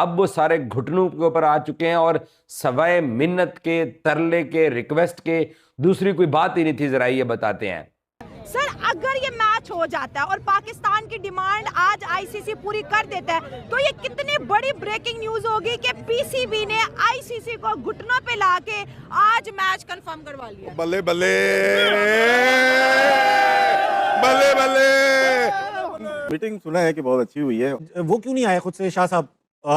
अब वो सारे घुटनों के ऊपर आ चुके हैं और सवाए मिन्नत के, तरले के, रिक्वेस्ट के दूसरी कोई बात ही नहीं थी। जरा ये बताते हैं सर, अगर ये मैच हो जाता है और पाकिस्तान की डिमांड आज आईसीसी पूरी कर देता है तो ये कितनी बड़ी ब्रेकिंग न्यूज होगी कि पीसीबी ने आईसीसी को घुटनों पे लाके आज मैच कंफर्म करवा लिया। बल्ले बल्ले बल्ले बल्ले। मीटिंग सुना है कि बहुत अच्छी हुई है। वो क्यों नहीं आए खुद से शाह साहब,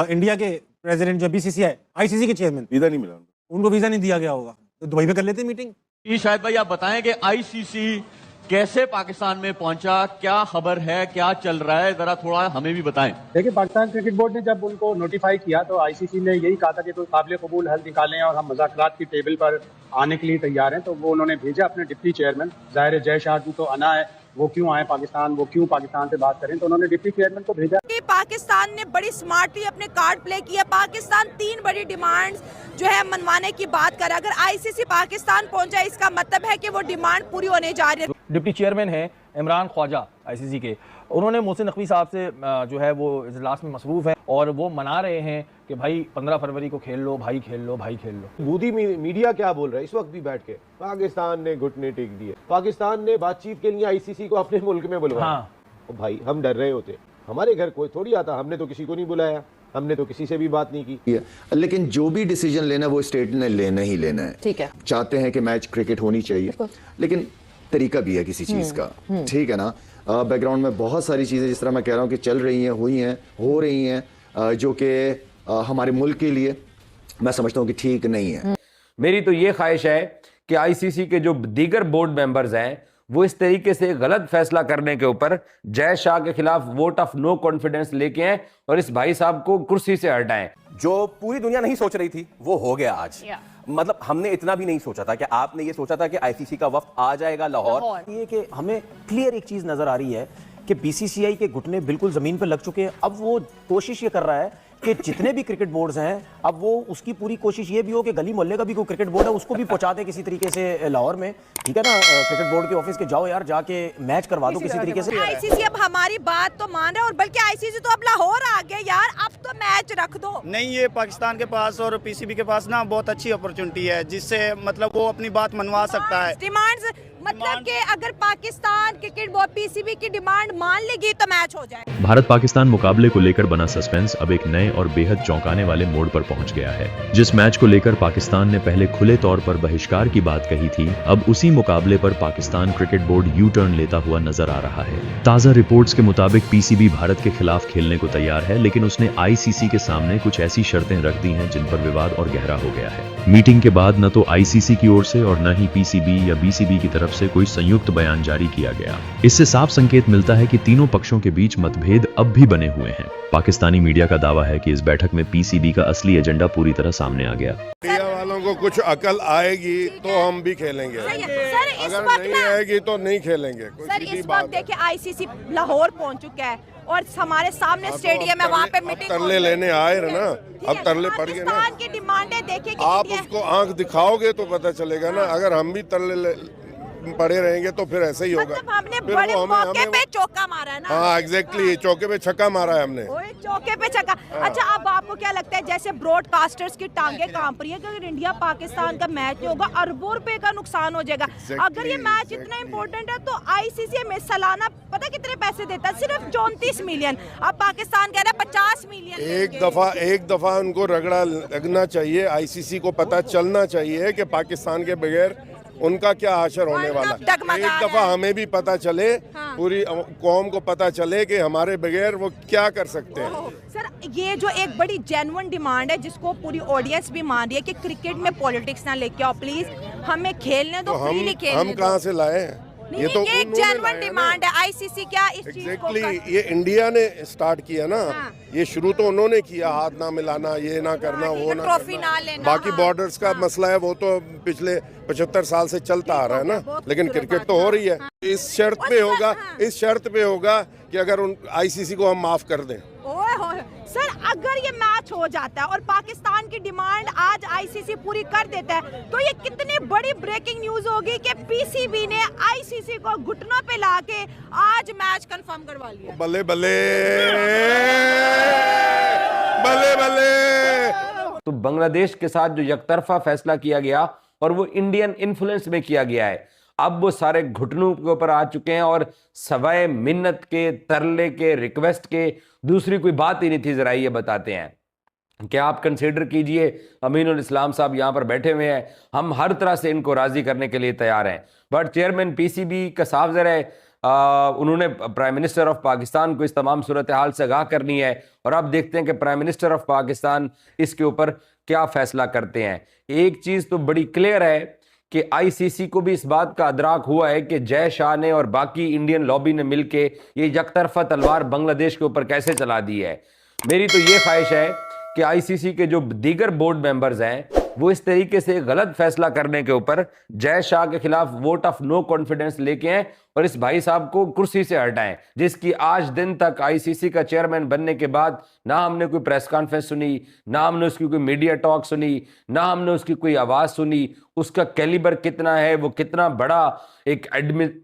इंडिया के प्रेसिडेंट जो बीसीसीआई आईसीसी के चेयरमैन? वीजा नहीं मिला उनको वीजा नहीं दिया गया होगा तो दुबई में कर लेते मीटिंग। शायद भाई आप बताएं कि आईसीसी कैसे पाकिस्तान में पहुंचा, क्या खबर है, क्या चल रहा है, जरा थोड़ा हमें भी बताएं। देखिए, पाकिस्तान क्रिकेट बोर्ड ने जब उनको नोटिफाई किया तो आईसीसी ने यही कहा था कि कोई काबिल कबूल हल निकालें और हम मुज़ाकरात की टेबल पर आने के लिए तैयार हैं। तो वो उन्होंने भेजा अपने डिप्टी चेयरमैन, ज़ाहिर जय शाह की तो अना है, वो क्यों आए पाकिस्तान, वो क्यों पाकिस्तान से बात करें, तो उन्होंने डिप्टी चेयरमैन को भेजा। कि पाकिस्तान ने बड़ी स्मार्टली अपने कार्ड प्ले किया। पाकिस्तान 3 बड़ी डिमांड्स जो है मनवाने की बात करे। अगर आईसीसी पाकिस्तान पहुंचा इसका मतलब है कि वो डिमांड पूरी होने जा रही है। डिप्टी चेयरमैन है इमरान ख्वाजा आईसीसी के, उन्होंने मोहसिन नकवी साहब से जो है वो इजलास में मसरूफ़ है और वो मना रहे हैं कि भाई 15 फरवरी को खेल लो भाई, खेल लो भाई, खेल लो। मोदी मीडिया क्या बोल रहा है इस वक्त भी बैठ के? पाकिस्तान ने घुटने टेक दिए, पाकिस्तान ने बातचीत के लिए आईसीसी को अपने मुल्क में बुलवाया। हाँ। भाई हम डर रहे होते, हमारे घर कोई थोड़ी आता, हमने तो किसी को नहीं बुलाया, हमने तो किसी से भी बात नहीं की। लेकिन जो भी डिसीजन लेना वो स्टेट ने लेना ही लेना है। ठीक है, चाहते हैं कि मैच क्रिकेट होनी चाहिए, लेकिन तरीका भी है किसी चीज का, ठीक है ना। बैकग्राउंड में बहुत सारी चीजें जिस तरह मैं कह रहा हूँ कि चल रही हैं, हुई हैं, हो रही हैं, जो कि हमारे मुल्क के लिए मैं समझता हूँ कि ठीक नहीं है। मेरी तो ये ख्वाहिश है कि आईसीसी के जो दीगर बोर्ड मेंबर्स हैं वो इस तरीके से गलत फैसला करने के ऊपर जय शाह के खिलाफ वोट ऑफ नो कॉन्फिडेंस लेके आए और इस भाई साहब को कुर्सी से हटाएं। जो पूरी दुनिया नहीं सोच रही थी वो हो गया आज। मतलब हमने इतना भी नहीं सोचा था कि आपने ये सोचा था कि आईसीसी का वफ्द आ जाएगा लाहौर। ये कि हमें क्लियर एक चीज नजर आ रही है कि बीसीसीआई के घुटने बिल्कुल जमीन पर लग चुके हैं। अब वो कोशिश ये कर रहा है कि जितने भी क्रिकेट बोर्ड्स हैं, अब वो उसकी पूरी कोशिश ये भी हो कि गली मोहल्ले का भी कोई क्रिकेट बोर्ड है उसको भी पहुंचा दे किसी तरीके से लाहौर में, ठीक है ना। क्रिकेट बोर्ड के ऑफिस के जाओ यार, जाके मैच करवा दो किसी तरीके से। आईसीसी अब हमारी बात तो मान रहा है और बल्कि आईसीसी तो अब लाहौर आ गया यार, अब तो मैच रख दो। नहीं, ये पाकिस्तान के पास और पीसीबी के पास ना बहुत अच्छी अपॉर्चुनिटी है जिससे मतलब वो अपनी बात मनवा सकता है। डिमांड्स मतलब कि अगर पाकिस्तान क्रिकेट बोर्ड पीसीबी की डिमांड मान लेगी तो मैच हो जाए। भारत पाकिस्तान मुकाबले को लेकर बना सस्पेंस अब एक नए और बेहद चौंकाने वाले मोड़ पर पहुंच गया है। जिस मैच को लेकर पाकिस्तान ने पहले खुले तौर पर बहिष्कार की बात कही थी, अब उसी मुकाबले पर Pakistan cricket board U turn लेता हुआ नजर आ रहा है। ताजा रिपोर्ट्स के मुताबिक पीसीबी भारत के खिलाफ खेलने को तैयार है, लेकिन उसने आईसीसी के सामने कुछ ऐसी शर्तें रख दी हैं जिन पर विवाद और गहरा हो गया है। मीटिंग के बाद न तो आईसीसी की ओर से और न ही पीसीबी या बीसीबी की तरफ से कोई संयुक्त बयान जारी किया गया। इससे साफ संकेत मिलता है कि तीनों पक्षों के बीच मतभेद अब भी बने हुए हैं। पाकिस्तानी मीडिया का दावा है कि इस बैठक में पीसीबी का असली एजेंडा पूरी तरह सामने आ गया। इंडिया वालों को कुछ अकल आएगी तो हम भी खेलेंगे, अगर नहीं आएगी तो नहीं खेलेंगे। सर इस वक्त देखिए आईसीसी लाहौर पहुंच चुका है और हमारे सामने स्टेडियम है, वहाँ पे मीटिंग तरले लेने आए ना, अब तरले पड़ गए ना। पाकिस्तान की डिमांडें देखिए, आप उसको आंख दिखाओगे तो पता चलेगा ना। अगर हम भी तरले पड़े रहेंगे तो फिर ऐसे ही होगा। मतलब हमने बड़े मौके पे चौका मारा है ना। हाँ एग्जैक्टली, चौके पे छक्का मारा है हमने। चौके पे छक्का। अच्छा, अब आपको क्या लगता है जैसे ब्रॉडकास्टर्स की टांगे कांप रही है कि अगर इंडिया पाकिस्तान का मैच नहीं होगा अरबों रुपए का नुकसान हो जाएगा। अगर ये मैच इतना इम्पोर्टेंट है तो आईसीसी में सालाना पता कितने पैसे देता है? सिर्फ 34 मिलियन। अब पाकिस्तान कह रहा है 50 मिलियन। एक दफा उनको रगड़ा लगना चाहिए। आईसीसी को पता चलना चाहिए कि पाकिस्तान के बगैर उनका क्या आशर होने वाला। एक दफा हमें भी पता चले, पूरी कौम को पता चले कि हमारे बगैर वो क्या कर सकते हैं। सर ये जो एक बड़ी जेन्युइन डिमांड है जिसको पूरी ऑडियंस भी मान रही है कि क्रिकेट में पॉलिटिक्स ना लेके आओ प्लीज, हमें खेलने दो, फ्रीली खेलने हम कहाँ से लाए? ये तो एक जेन्युइन डिमांड है। आईसीसी क्या इस चीज को ये इंडिया ने स्टार्ट किया ना। ये शुरू तो उन्होंने किया, हाथ ना मिलाना, ये ना करना, वो ना करना। बाकी बॉर्डर्स का मसला है वो तो पिछले 75 साल से चलता आ रहा है ना। लेकिन क्रिकेट तो हो रही है। इस शर्त पे होगा कि अगर आईसीसी को हम माफ कर दें। सर अगर ये मैच हो जाता है और पाकिस्तान की डिमांड आज आईसीसी पूरी कर देता है तो ये कितनी बड़ी ब्रेकिंग न्यूज होगी कि पीसीबी ने आईसीसी को घुटनों पे लाके आज मैच कंफर्म करवा लिया। बल्ले बल्ले बल्ले बल्ले। तो बांग्लादेश के साथ जो यकतरफा फैसला किया गया और वो इंडियन इन्फ्लुएंस में किया गया है, अब वो सारे घुटनों के ऊपर आ चुके हैं और सवाए मिन्नत के, तरले के, रिक्वेस्ट के दूसरी कोई बात ही नहीं थी। जरा ये बताते हैं कि आप कंसीडर कीजिए, अमीनुल इस्लाम साहब यहाँ पर बैठे हुए हैं, हम हर तरह से इनको राजी करने के लिए तैयार हैं, बट चेयरमैन पीसीबी का साफ ज़रा है, उन्होंने प्राइम मिनिस्टर ऑफ पाकिस्तान को इस तमाम सूरत हाल से आगाह करनी है और अब देखते हैं कि प्राइम मिनिस्टर ऑफ पाकिस्तान इसके ऊपर क्या फैसला करते हैं। एक चीज़ तो बड़ी क्लियर है कि आईसीसी को भी इस बात का अदराक हुआ है कि जय शाह ने और बाकी इंडियन लॉबी ने मिलकर ये यकतरफा तलवार बांग्लादेश के ऊपर कैसे चला दी है। मेरी तो ये ख्वाहिश है कि आईसीसी के जो दीगर बोर्ड मेंबर्स हैं वो इस तरीके से गलत फैसला करने के ऊपर जय शाह के खिलाफ वोट ऑफ नो कॉन्फिडेंस लेके आए और इस भाई साहब को कुर्सी से हटाएं, जिसकी आज दिन तक आईसीसी का चेयरमैन बनने के बाद ना हमने कोई प्रेस कॉन्फ्रेंस सुनी, ना हमने उसकी कोई मीडिया टॉक सुनी, ना हमने उसकी कोई आवाज सुनी। उसका कैलिबर कितना है, वो कितना बड़ा एक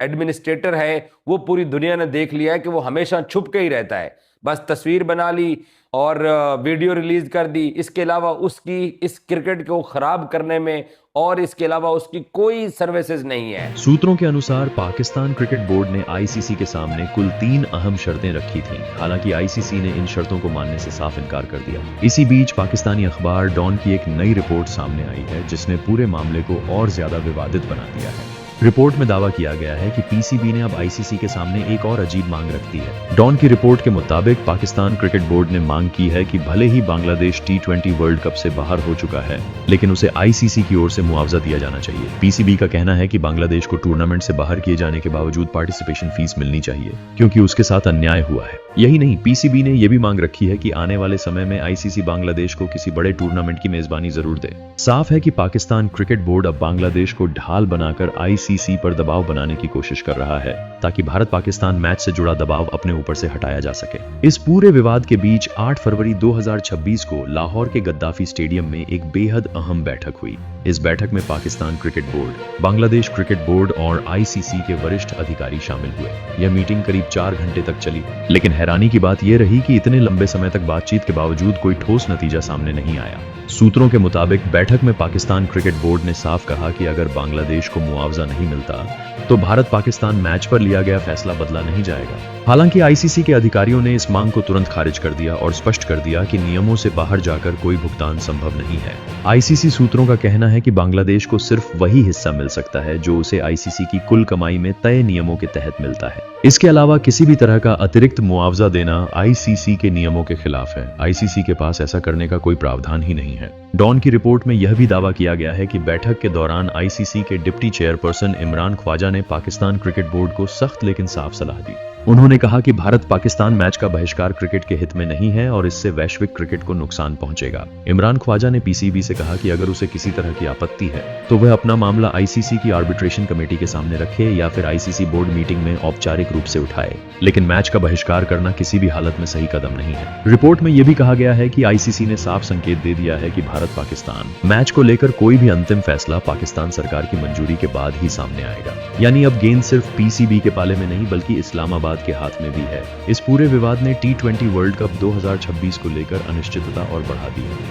एडमिनिस्ट्रेटर है, वो पूरी दुनिया ने देख लिया है कि वो हमेशा छुप के ही रहता है, बस तस्वीर बना ली और वीडियो रिलीज कर दी। इसके अलावा उसकी इस क्रिकेट को खराब करने में और इसके अलावा उसकी कोई सर्विसेज नहीं है। सूत्रों के अनुसार पाकिस्तान क्रिकेट बोर्ड ने आईसीसी के सामने कुल 3 अहम शर्तें रखी थीं। हालांकि आईसीसी ने इन शर्तों को मानने से साफ इनकार कर दिया। इसी बीच पाकिस्तानी अखबार डॉन की एक नई रिपोर्ट सामने आई है जिसने पूरे मामले को और ज्यादा विवादित बना दिया है। रिपोर्ट में दावा किया गया है कि पीसीबी ने अब आईसीसी के सामने एक और अजीब मांग रख दी है। डॉन की रिपोर्ट के मुताबिक पाकिस्तान क्रिकेट बोर्ड ने मांग की है कि भले ही बांग्लादेश T20 वर्ल्ड कप से बाहर हो चुका है, लेकिन उसे आईसीसी की ओर से मुआवजा दिया जाना चाहिए। पीसीबी का कहना है कि बांग्लादेश को टूर्नामेंट से बाहर किए जाने के बावजूद पार्टिसिपेशन फीस मिलनी चाहिए क्योंकि उसके साथ अन्याय हुआ है। यही नहीं, पीसीबी ने यह भी मांग रखी है कि आने वाले समय में आईसीसी बांग्लादेश को किसी बड़े टूर्नामेंट की मेजबानी जरूर दे। साफ है कि पाकिस्तान क्रिकेट बोर्ड अब बांग्लादेश को ढाल बनाकर आईसीसी पर दबाव बनाने की कोशिश कर रहा है ताकि भारत पाकिस्तान मैच से जुड़ा दबाव अपने ऊपर से हटाया जा सके। इस पूरे विवाद के बीच 8 फरवरी 2026 को लाहौर के गद्दाफी स्टेडियम में एक बेहद अहम बैठक हुई। इस बैठक में Pakistan cricket board, Bangladesh cricket board और आईसीसी के वरिष्ठ अधिकारी शामिल हुए। यह मीटिंग करीब 4 घंटे तक चली, लेकिन हैरानी की बात यह रही कि इतने लंबे समय तक बातचीत के बावजूद कोई ठोस नतीजा सामने नहीं आया। सूत्रों के मुताबिक बैठक में पाकिस्तान क्रिकेट बोर्ड ने साफ कहा कि अगर बांग्लादेश को मुआवजा नहीं मिलता तो भारत पाकिस्तान मैच पर लिया गया फैसला बदला नहीं जाएगा। हालांकि आईसीसी के अधिकारियों ने इस मांग को तुरंत खारिज कर दिया और स्पष्ट कर दिया कि नियमों से बाहर जाकर कोई भुगतान संभव नहीं है। आईसीसी सूत्रों का कहना है कि बांग्लादेश को सिर्फ वही हिस्सा मिल सकता है जो उसे आईसीसी की कुल कमाई में तय नियमों के तहत मिलता है। इसके अलावा किसी भी तरह का अतिरिक्त मुआवजा देना आईसीसी के नियमों के खिलाफ है। आईसीसी के पास ऐसा करने का कोई प्रावधान ही नहीं है। डॉन की रिपोर्ट में यह भी दावा किया गया है कि बैठक के दौरान आईसीसी के डिप्टी चेयरपर्सन इमरान ख्वाजा ने पाकिस्तान क्रिकेट बोर्ड को सख्त लेकिन साफ सलाह दी। उन्होंने कहा कि भारत पाकिस्तान मैच का बहिष्कार क्रिकेट के हित में नहीं है और इससे वैश्विक क्रिकेट को नुकसान पहुंचेगा। इमरान ख्वाजा ने पीसीबी से कहा कि अगर उसे किसी तरह की आपत्ति है तो वह अपना मामला आईसीसी की आर्बिट्रेशन कमेटी के सामने रखे या फिर आईसीसी बोर्ड मीटिंग में औपचारिक रूप से उठाए, लेकिन मैच का बहिष्कार करना किसी भी हालत में सही कदम नहीं है। रिपोर्ट में यह भी कहा गया है कि आईसीसी ने साफ संकेत दे दिया है कि भारत पाकिस्तान मैच को लेकर कोई भी अंतिम फैसला पाकिस्तान सरकार की मंजूरी के बाद ही सामने आएगा। यानी अब गेंद सिर्फ पीसीबी के पाले में नहीं बल्कि इस्लामाबाद के हाथ में भी है। इस पूरे विवाद ने T20 वर्ल्ड कप 2026 को लेकर अनिश्चितता और बढ़ा दी है।